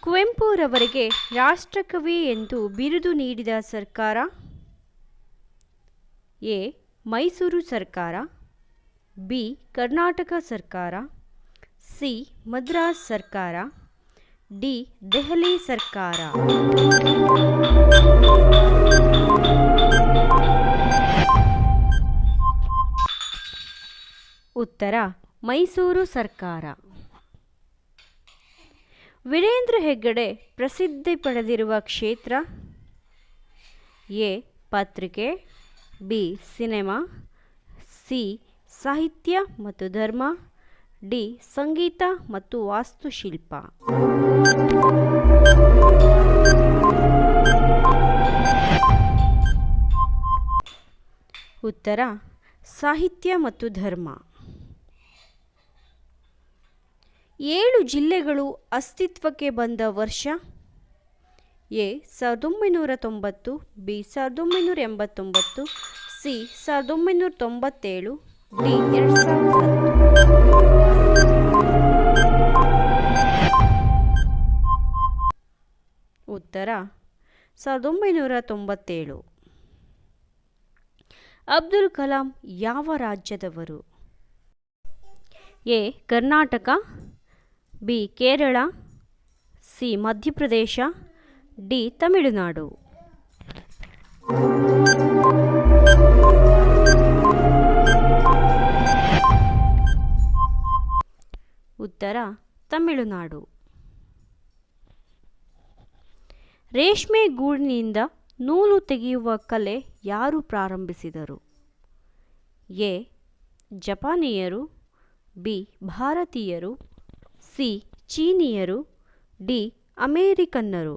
ಕುವೆಂಪುರವರಿಗೆ ರಾಷ್ಟ್ರಕವಿ ಎಂದು ಬಿರುದು ನೀಡಿದ ಸರ್ಕಾರ? ಎ. ಮೈಸೂರು ಸರ್ಕಾರ, ಬಿ. ಕರ್ನಾಟಕ ಸರ್ಕಾರ, ಸಿ. ಮದ್ರಾಸ್ ಸರ್ಕಾರ, ಡಿ. ದೆಹಲಿ ಸರ್ಕಾರ. ಉತ್ತರ ಮೈಸೂರು ಸರ್ಕಾರ. ವೀರೇಂದ್ರ ಹೆಗ್ಗಡೆ ಪ್ರಸಿದ್ಧಿ ಪಡೆದಿರುವ ಕ್ಷೇತ್ರ? ಎ. ಪತ್ರಿಕೆ, ಬಿ. Cinema, C. ಸಾಹಿತ್ಯ ಮತ್ತು ಧರ್ಮ, ಡಿ. ಸಂಗೀತ ಮತ್ತು ವಾಸ್ತುಶಿಲ್ಪ. ಉತ್ತರ ಸಾಹಿತ್ಯ ಮತ್ತು ಧರ್ಮ. 7 ಜಿಲ್ಲೆಗಳು ಅಸ್ತಿತ್ವಕ್ಕೆ ಬಂದ ವರ್ಷ? ಎ. 1990, ಬಿ. 1989, ಸಿ. 1997, ಡಿ. 2010. ಉತ್ತರ 1997. ಅಬ್ದುಲ್ ಕಲಾಂ ಯಾವ ರಾಜ್ಯದವರು? A. Karnataka, B. Kerala, C. Madhya Pradesh, D. Tamil Nadu. ಉತ್ತರ ತಮಿಳುನಾಡು. ರೇಷ್ಮೆ ಗೂಡಿನಿಂದ ನೂಲು ತೆಗೆಯುವ ಕಲೆ ಯಾರು ಪ್ರಾರಂಭಿಸಿದರು? ಎ. ಜಪಾನಿಯರು, ಬಿ. ಭಾರತೀಯರು, ಸಿ. ಚೀನಿಯರು, ಡಿ. ಅಮೇರಿಕನ್ನರು.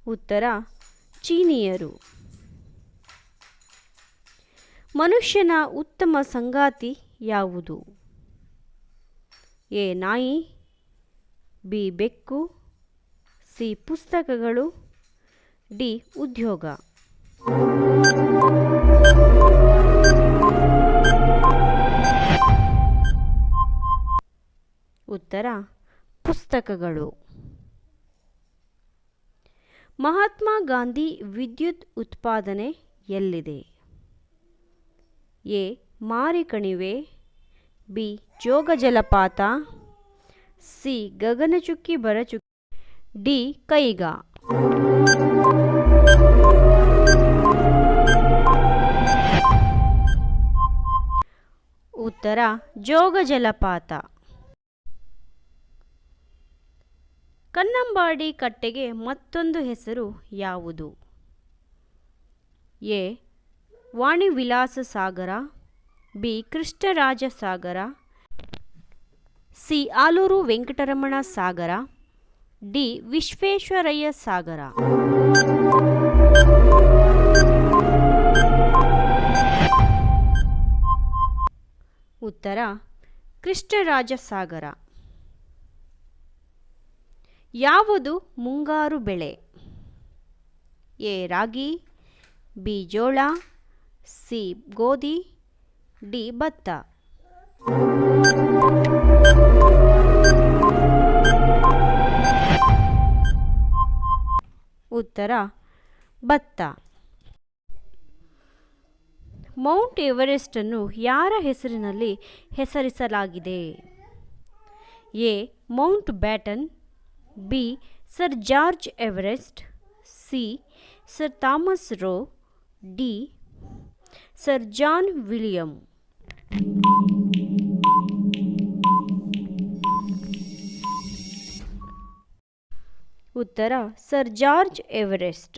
ಉತ್ತರ ಚೀನಿಯರು. ಮನುಷ್ಯನ ಉತ್ತಮ ಸಂಗಾತಿ ಯಾವುದು? ಎ. ನಾಯಿ, ಬಿ. ಬೆಕ್ಕು, ಸಿ. ಪುಸ್ತಕಗಳು, ಡಿ. ಉದ್ಯೋಗ. ಉತ್ತರ ಪುಸ್ತಕಗಳು. ಮಹಾತ್ಮ ಗಾಂಧಿ ವಿದ್ಯುತ್ ಉತ್ಪಾದನೆ ಎಲ್ಲಿದೆ? ಎ. ಮಾರಿಕಣಿವೆ, ಬಿ. ಜೋಗ ಜಲಪಾತ, ಸಿ. ಗಗನಚುಕ್ಕಿ ಭರಚುಕ್ಕಿ, ಡಿ. ಕೈಗಾ. ಉತ್ತರ ಜೋಗ ಜಲಪಾತ. ಕನ್ನಂಬಾಡಿ ಕಟ್ಟೆಗೆ ಮತ್ತೊಂದು ಹೆಸರು ಯಾವುದು? A. Vani Vilasa Sagara, B. Krishnaraja Sagara, C. Aluru Venkataramana Sagara, D. Visvesvaraya Sagara. ಉತ್ತರ ಕೃಷ್ಣರಾಜ ಸಾಗರ. ಯಾವುದು ಮುಂಗಾರು ಬೆಳೆ? ಎ. ರಾಗಿ, ಬಿ. ಜೋಳ, ಸಿ. ಗೋಧಿ, ಡಿ. ಭತ್ತ. ಉತ್ತರ ಭತ್ತ. ಮೌಂಟ್ ಎವರೆಸ್ಟ್ ಅನ್ನು ಯಾರ ಹೆಸರಿನಲ್ಲಿ ಹೆಸರಿಸಲಾಗಿದೆ? A. Mountbatten, B. Sir George Everest, C. Sir Thomas Roe, D. Sir John William. ಉತ್ತರ ಸರ್ ಜಾರ್ಜ್ ಎವರೆಸ್ಟ್.